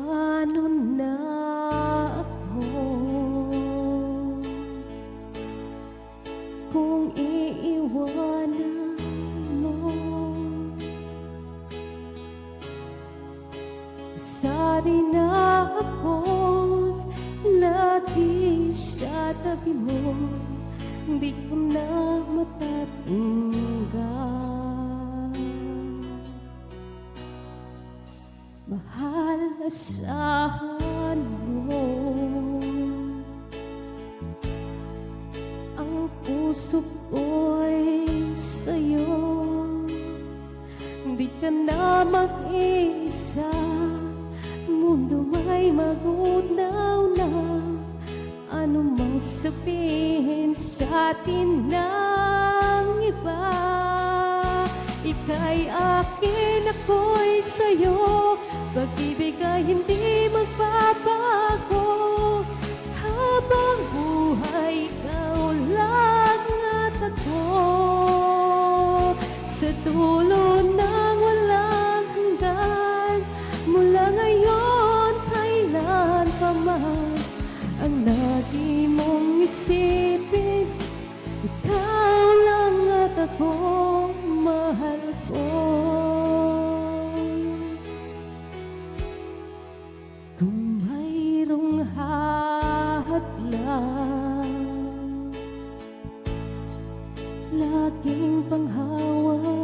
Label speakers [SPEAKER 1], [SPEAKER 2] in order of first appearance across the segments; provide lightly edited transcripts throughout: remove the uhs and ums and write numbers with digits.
[SPEAKER 1] paano na ako kung iiwanan mo? Sana'y na akong lagi sa tabi mo, di ko na matatanggal. Mahal, asahan mo, ang puso ko'y sa'yo. Di ka na mag-isa, mundo may magunaw na. Ano mang sabihin sa atin ng iba, ika'y akin, ako'y sa'yo. Pag-ibig ay hindi magbabago, habang buhay ikaw lang at ako. Sa dulo ng walang hanggan, mula ngayon kailan pa man, ang lagi mong isipin, ikaw lang at ako, mahal ko. Kung mayroong hadlang, laging panghawakan,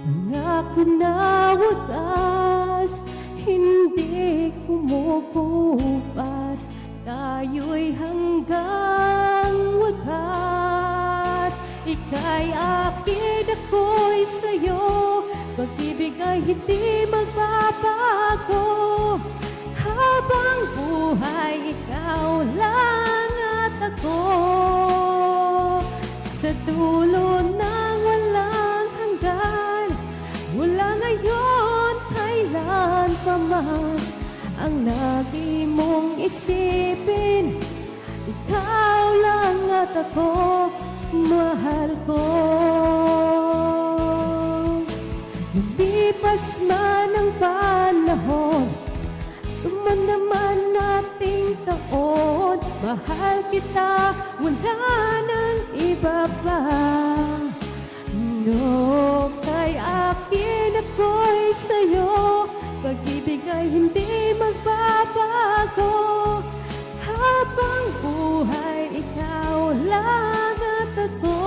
[SPEAKER 1] pangako na wagas, hindi kumukupas, tayo'y hanggang wagas. Ika'y akin, ako'y sa'yo, pag-ibig ay hindi magbabago, habang buhay ikaw lang at ako. Sa dulo ng walang hanggan, mula ngayon kailan pa man, ang lagi mong isipin, ikaw lang at ako, mahal ko. Lumipas man ang panahon, naman nating taon, mahal kita, wala nang iba pa. No, kay akin, ako'y sa'yo, pag-ibig ay hindi magbabago, habang buhay ikaw lang at ako.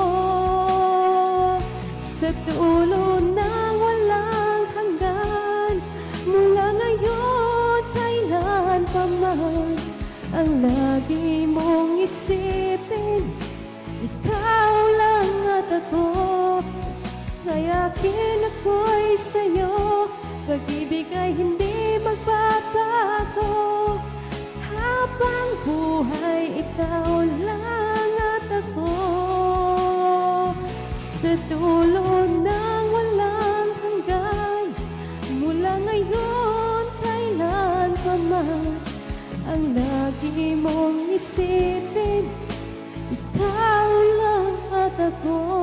[SPEAKER 1] Sa dulo ng walang hanggan, mula ngayon kailan pa man, ang lagi mong isipin, ikaw lang at ako. Kaya akin, ako'y sa'yo, pag-ibig ay hindi magbabago, habang buhay ikaw lang at ako. Sa dulo ng walang hanggan, mula ngayon kailan pa man, ang lagi mong isipin, ikaw lang at ako.